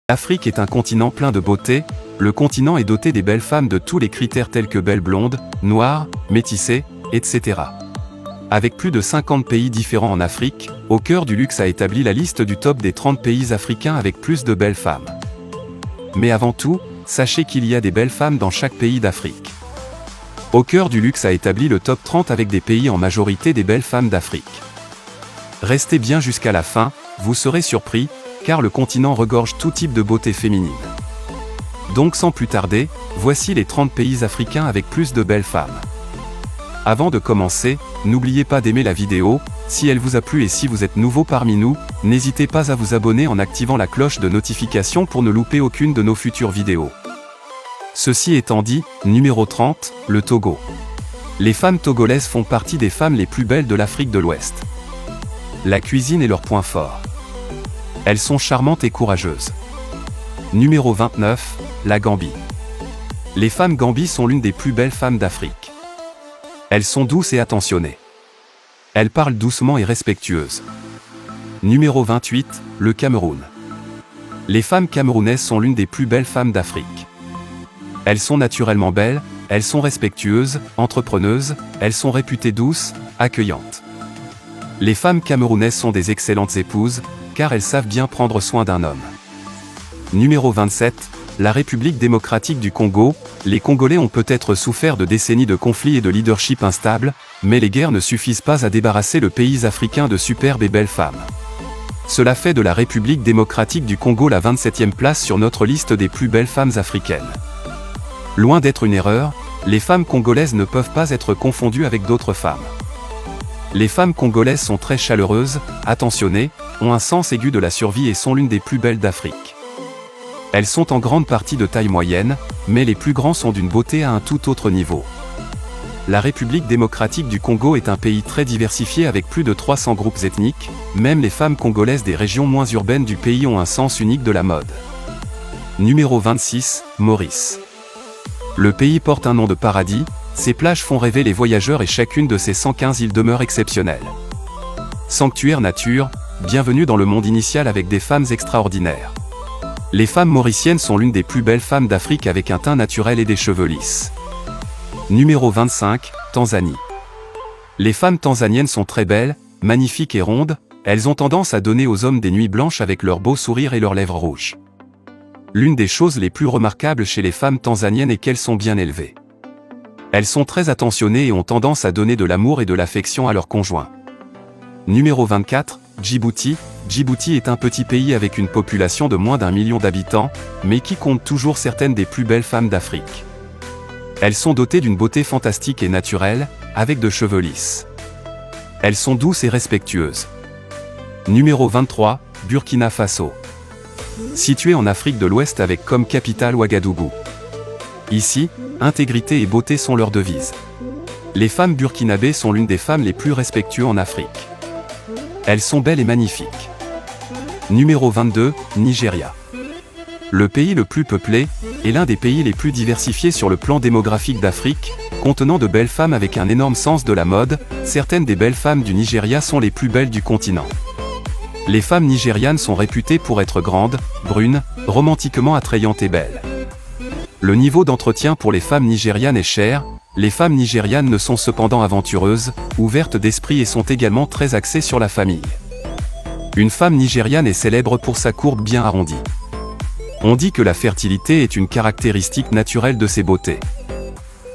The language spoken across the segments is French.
L'Afrique est un continent plein de beauté. Le continent est doté des belles femmes de tous les critères tels que belles blondes, noires, métissées, etc. Avec plus de 50 pays différents en Afrique, Au cœur du luxe a établi la liste du top des 30 pays africains avec plus de belles femmes. Mais avant tout, sachez qu'il y a des belles femmes dans chaque pays d'Afrique. Au cœur du luxe a établi le top 30 avec des pays en majorité des belles femmes d'Afrique. Restez bien jusqu'à la fin, vous serez surpris, car le continent regorge tout type de beauté féminine. Donc sans plus tarder, voici les 30 pays africains avec plus de belles femmes. Avant de commencer, n'oubliez pas d'aimer la vidéo, si elle vous a plu et si vous êtes nouveau parmi nous, n'hésitez pas à vous abonner en activant la cloche de notification pour ne louper aucune de nos futures vidéos. Ceci étant dit, numéro 30, le Togo. Les femmes togolaises font partie des femmes les plus belles de l'Afrique de l'Ouest. La cuisine est leur point fort. Elles sont charmantes et courageuses. Numéro 29, la Gambie. Les femmes Gambie sont l'une des plus belles femmes d'Afrique. Elles sont douces et attentionnées. Elles parlent doucement et respectueuses. Numéro 28, le Cameroun. Les femmes camerounaises sont l'une des plus belles femmes d'Afrique. Elles sont naturellement belles, elles sont respectueuses, entrepreneuses, elles sont réputées douces, accueillantes. Les femmes camerounaises sont des excellentes épouses, car elles savent bien prendre soin d'un homme. Numéro 27, la République démocratique du Congo. Les Congolais ont peut-être souffert de décennies de conflits et de leadership instable, mais les guerres ne suffisent pas à débarrasser le pays africain de superbes et belles femmes. Cela fait de la République démocratique du Congo la 27e place sur notre liste des plus belles femmes africaines. Loin d'être une erreur, les femmes congolaises ne peuvent pas être confondues avec d'autres femmes. Les femmes congolaises sont très chaleureuses, attentionnées, ont un sens aigu de la survie et sont l'une des plus belles d'Afrique. Elles sont en grande partie de taille moyenne, mais les plus grands sont d'une beauté à un tout autre niveau. La République démocratique du Congo est un pays très diversifié avec plus de 300 groupes ethniques, même les femmes congolaises des régions moins urbaines du pays ont un sens unique de la mode. Numéro 26, Maurice. Le pays porte un nom de paradis, ses plages font rêver les voyageurs et chacune de ses 115 îles demeure exceptionnelle. Sanctuaire nature, bienvenue dans le monde initial avec des femmes extraordinaires. Les femmes mauriciennes sont l'une des plus belles femmes d'Afrique avec un teint naturel et des cheveux lisses. Numéro 25, Tanzanie. Les femmes tanzaniennes sont très belles, magnifiques et rondes, elles ont tendance à donner aux hommes des nuits blanches avec leur beau sourire et leurs lèvres rouges. L'une des choses les plus remarquables chez les femmes tanzaniennes est qu'elles sont bien élevées. Elles sont très attentionnées et ont tendance à donner de l'amour et de l'affection à leurs conjoints. Numéro 24, Djibouti. Djibouti est un petit pays avec une population de moins d'1 million d'habitants, mais qui compte toujours certaines des plus belles femmes d'Afrique. Elles sont dotées d'une beauté fantastique et naturelle, avec de cheveux lisses. Elles sont douces et respectueuses. Numéro 23, Burkina Faso. Située en Afrique de l'Ouest avec comme capitale Ouagadougou. Ici, intégrité et beauté sont leurs devises. Les femmes burkinabées sont l'une des femmes les plus respectueuses en Afrique. Elles sont belles et magnifiques. Numéro 22, Nigeria. Le pays le plus peuplé, est l'un des pays les plus diversifiés sur le plan démographique d'Afrique, contenant de belles femmes avec un énorme sens de la mode. Certaines des belles femmes du Nigeria sont les plus belles du continent. Les femmes nigérianes sont réputées pour être grandes, brunes, romantiquement attrayantes et belles. Le niveau d'entretien pour les femmes nigérianes est cher. Les femmes nigérianes ne sont cependant aventureuses, ouvertes d'esprit et sont également très axées sur la famille. Une femme nigériane est célèbre pour sa courbe bien arrondie. On dit que la fertilité est une caractéristique naturelle de ses beautés.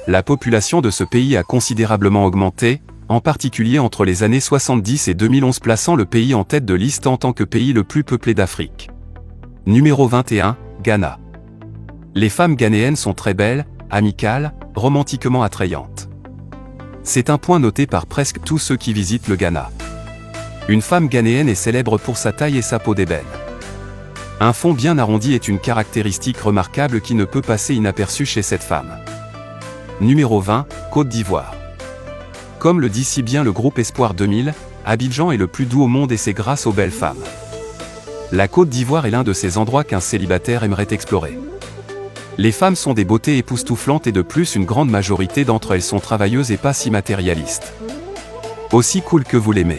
La population de ce pays a considérablement augmenté, en particulier entre les années 70 et 2011, plaçant le pays en tête de liste en tant que pays le plus peuplé d'Afrique. Numéro 21, Ghana. Les femmes ghanéennes sont très belles, amicales, romantiquement attrayantes. C'est un point noté par presque tous ceux qui visitent le Ghana. Une femme ghanéenne est célèbre pour sa taille et sa peau d'ébène. Un fond bien arrondi est une caractéristique remarquable qui ne peut passer inaperçue chez cette femme. Numéro 20, Côte d'Ivoire. Comme le dit si bien le groupe Espoir 2000, Abidjan est le plus doux au monde et c'est grâce aux belles femmes. La Côte d'Ivoire est l'un de ces endroits qu'un célibataire aimerait explorer. Les femmes sont des beautés époustouflantes et de plus une grande majorité d'entre elles sont travailleuses et pas si matérialistes. Aussi cool que vous l'aimez.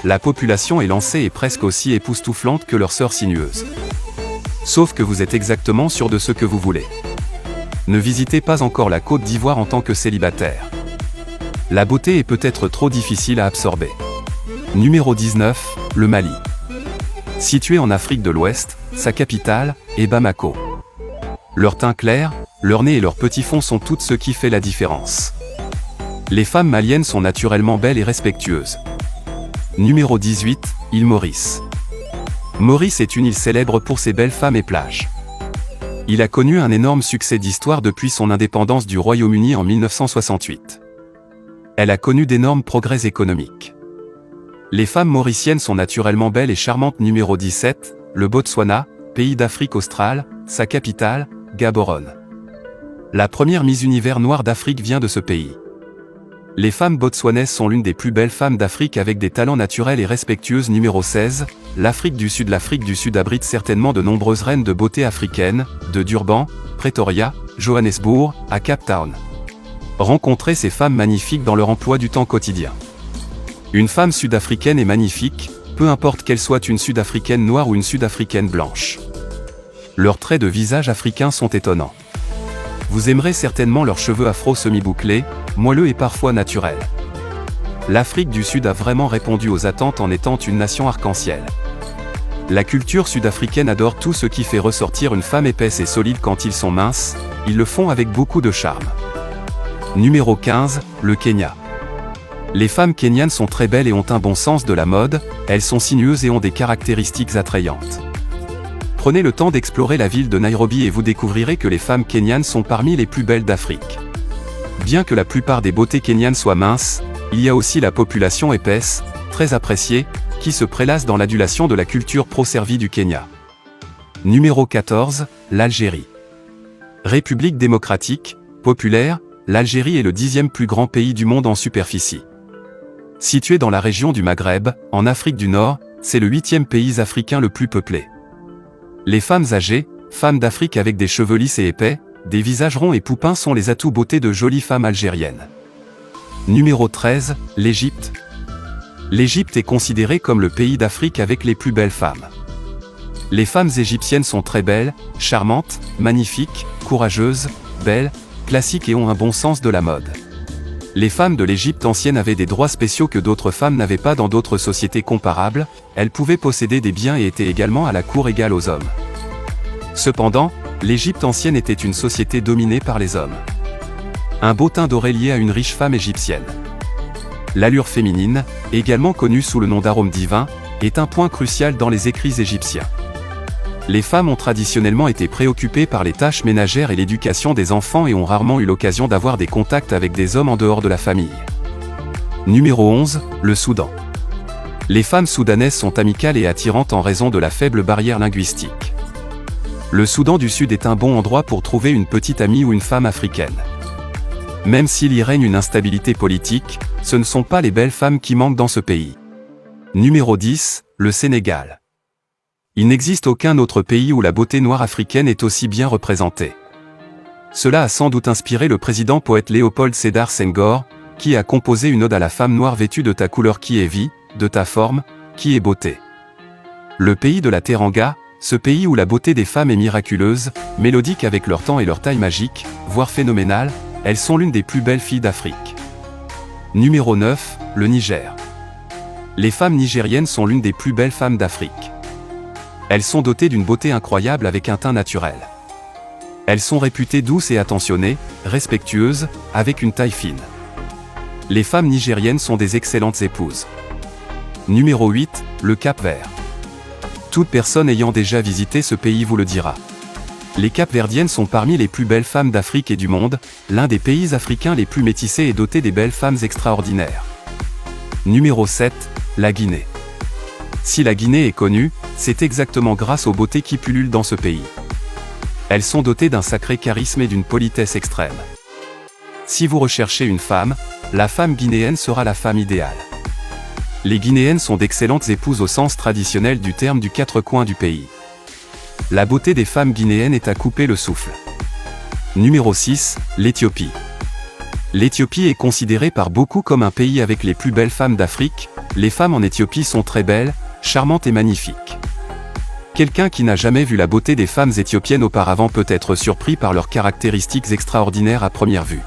La population est lancée et presque aussi époustouflante que leurs sœurs sinueuses. Sauf que vous êtes exactement sûr de ce que vous voulez. Ne visitez pas encore la Côte d'Ivoire en tant que célibataire. La beauté est peut-être trop difficile à absorber. Numéro 19, le Mali. Situé en Afrique de l'Ouest, sa capitale est Bamako. Leur teint clair, leur nez et leur petit fond sont tout ce qui fait la différence. Les femmes maliennes sont naturellement belles et respectueuses. Numéro 18, île Maurice. Maurice est une île célèbre pour ses belles femmes et plages. Il a connu un énorme succès d'histoire depuis son indépendance du Royaume-Uni en 1968. Elle a connu d'énormes progrès économiques. Les femmes mauriciennes sont naturellement belles et charmantes. Numéro 17, le Botswana, pays d'Afrique australe, sa capitale, Gaborone. La première Miss Univers noire d'Afrique vient de ce pays. Les femmes botswanaises sont l'une des plus belles femmes d'Afrique avec des talents naturels et respectueuses. Numéro 16, l'Afrique du Sud. L'Afrique du Sud abrite certainement de nombreuses reines de beauté africaines, de Durban, Pretoria, Johannesburg, à Cape Town. Rencontrez ces femmes magnifiques dans leur emploi du temps quotidien. Une femme sud-africaine est magnifique, peu importe qu'elle soit une sud-africaine noire ou une sud-africaine blanche. Leurs traits de visage africains sont étonnants. Vous aimerez certainement leurs cheveux afro semi-bouclés, moelleux et parfois naturels. L'Afrique du Sud a vraiment répondu aux attentes en étant une nation arc-en-ciel. La culture sud-africaine adore tout ce qui fait ressortir une femme épaisse et solide. Quand ils sont minces, ils le font avec beaucoup de charme. Numéro 15, le Kenya. Les femmes kenyanes sont très belles et ont un bon sens de la mode, elles sont sinueuses et ont des caractéristiques attrayantes. Prenez le temps d'explorer la ville de Nairobi et vous découvrirez que les femmes kenyanes sont parmi les plus belles d'Afrique. Bien que la plupart des beautés kenyanes soient minces, il y a aussi la population épaisse, très appréciée, qui se prélasse dans l'adulation de la culture pro-servie du Kenya. Numéro 14, l'Algérie. République démocratique, populaire, l'Algérie est le 10e plus grand pays du monde en superficie. Situé dans la région du Maghreb, en Afrique du Nord, c'est le 8e pays africain le plus peuplé. Les femmes âgées, femmes d'Afrique avec des cheveux lisses et épais, des visages ronds et poupins sont les atouts beauté de jolies femmes algériennes. Numéro 13, l'Égypte. L'Égypte est considérée comme le pays d'Afrique avec les plus belles femmes. Les femmes égyptiennes sont très belles, charmantes, magnifiques, courageuses, belles, classiques et ont un bon sens de la mode. Les femmes de l'Égypte ancienne avaient des droits spéciaux que d'autres femmes n'avaient pas dans d'autres sociétés comparables, elles pouvaient posséder des biens et étaient également à la cour égale aux hommes. Cependant, l'Égypte ancienne était une société dominée par les hommes. Un beau teint doré lié à une riche femme égyptienne. L'allure féminine, également connue sous le nom d'arôme divin, est un point crucial dans les écrits égyptiens. Les femmes ont traditionnellement été préoccupées par les tâches ménagères et l'éducation des enfants et ont rarement eu l'occasion d'avoir des contacts avec des hommes en dehors de la famille. Numéro 11, le Soudan. Les femmes soudanaises sont amicales et attirantes en raison de la faible barrière linguistique. Le Soudan du Sud est un bon endroit pour trouver une petite amie ou une femme africaine. Même s'il y règne une instabilité politique, ce ne sont pas les belles femmes qui manquent dans ce pays. Numéro 10, le Sénégal. Il n'existe aucun autre pays où la beauté noire africaine est aussi bien représentée. Cela a sans doute inspiré le président poète Léopold Sédar Senghor, qui a composé une ode à la femme noire vêtue de ta couleur qui est vie, de ta forme, qui est beauté. Le pays de la Teranga, ce pays où la beauté des femmes est miraculeuse, mélodique avec leur temps et leur taille magique, voire phénoménale, elles sont l'une des plus belles filles d'Afrique. Numéro 9, le Niger. Les femmes nigériennes sont l'une des plus belles femmes d'Afrique. Elles sont dotées d'une beauté incroyable avec un teint naturel. Elles sont réputées douces et attentionnées, respectueuses, avec une taille fine. Les femmes nigériennes sont des excellentes épouses. Numéro 8, le Cap-Vert. Toute personne ayant déjà visité ce pays vous le dira. Les Cap-Verdiennes sont parmi les plus belles femmes d'Afrique et du monde, l'un des pays africains les plus métissés et dotés des belles femmes extraordinaires. Numéro 7, la Guinée. Si la Guinée est connue, c'est exactement grâce aux beautés qui pullulent dans ce pays. Elles sont dotées d'un sacré charisme et d'une politesse extrême. Si vous recherchez une femme, la femme guinéenne sera la femme idéale. Les Guinéennes sont d'excellentes épouses au sens traditionnel du terme du quatre coins du pays. La beauté des femmes guinéennes est à couper le souffle. Numéro 6, l'Éthiopie. L'Éthiopie est considérée par beaucoup comme un pays avec les plus belles femmes d'Afrique. Les femmes en Éthiopie sont très belles, charmantes et magnifiques. Quelqu'un qui n'a jamais vu la beauté des femmes éthiopiennes auparavant peut être surpris par leurs caractéristiques extraordinaires à première vue.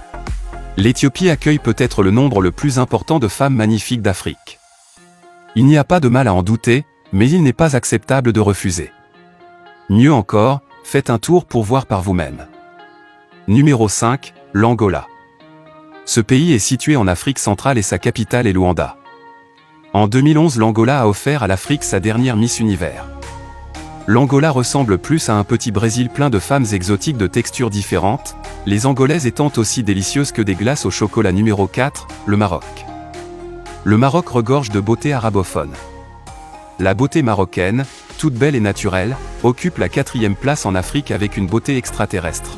L'Éthiopie accueille peut-être le nombre le plus important de femmes magnifiques d'Afrique. Il n'y a pas de mal à en douter, mais il n'est pas acceptable de refuser. Mieux encore, faites un tour pour voir par vous-même. Numéro 5, l'Angola. Ce pays est situé en Afrique centrale et sa capitale est Luanda. En 2011, l'Angola a offert à l'Afrique sa dernière Miss Univers. L'Angola ressemble plus à un petit Brésil plein de femmes exotiques de textures différentes, les Angolaises étant aussi délicieuses que des glaces au chocolat. Numéro 4, le Maroc. Le Maroc regorge de beauté arabophone. La beauté marocaine, toute belle et naturelle, occupe la 4e place en Afrique avec une beauté extraterrestre.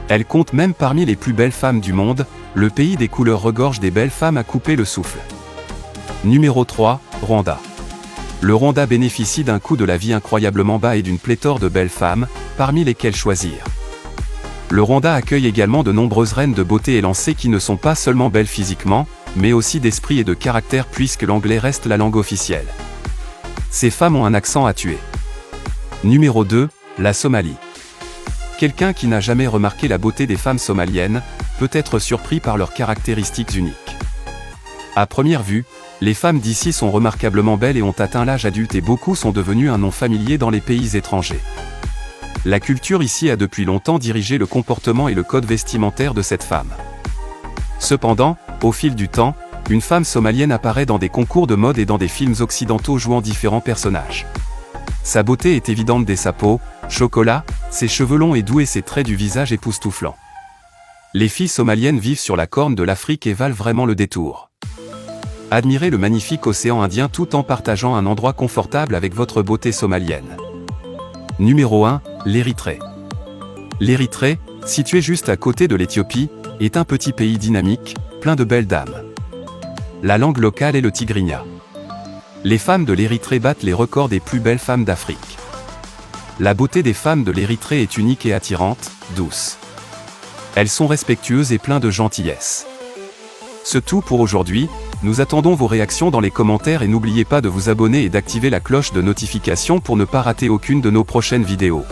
Elle compte même parmi les plus belles femmes du monde, le pays des couleurs regorge des belles femmes à couper le souffle. Numéro 3, Rwanda. Le Rwanda bénéficie d'un coût de la vie incroyablement bas et d'une pléthore de belles femmes, parmi lesquelles choisir. Le Rwanda accueille également de nombreuses reines de beauté élancées qui ne sont pas seulement belles physiquement, mais aussi d'esprit et de caractère puisque l'anglais reste la langue officielle. Ces femmes ont un accent à tuer. Numéro 2, la Somalie. Quelqu'un qui n'a jamais remarqué la beauté des femmes somaliennes, peut être surpris par leurs caractéristiques uniques. À première vue, les femmes d'ici sont remarquablement belles et ont atteint l'âge adulte et beaucoup sont devenues un nom familier dans les pays étrangers. La culture ici a depuis longtemps dirigé le comportement et le code vestimentaire de cette femme. Cependant, au fil du temps, une femme somalienne apparaît dans des concours de mode et dans des films occidentaux jouant différents personnages. Sa beauté est évidente dès sa peau, chocolat, ses cheveux longs et doux et ses traits du visage époustouflants. Les filles somaliennes vivent sur la corne de l'Afrique et valent vraiment le détour. Admirez le magnifique océan Indien tout en partageant un endroit confortable avec votre beauté somalienne. Numéro 1, l'Érythrée. L'Érythrée, située juste à côté de l'Éthiopie, est un petit pays dynamique, plein de belles dames. La langue locale est le tigrinya. Les femmes de l'Érythrée battent les records des plus belles femmes d'Afrique. La beauté des femmes de l'Érythrée est unique et attirante, douce. Elles sont respectueuses et pleines de gentillesse. C'est tout pour aujourd'hui, nous attendons vos réactions dans les commentaires et n'oubliez pas de vous abonner et d'activer la cloche de notification pour ne pas rater aucune de nos prochaines vidéos.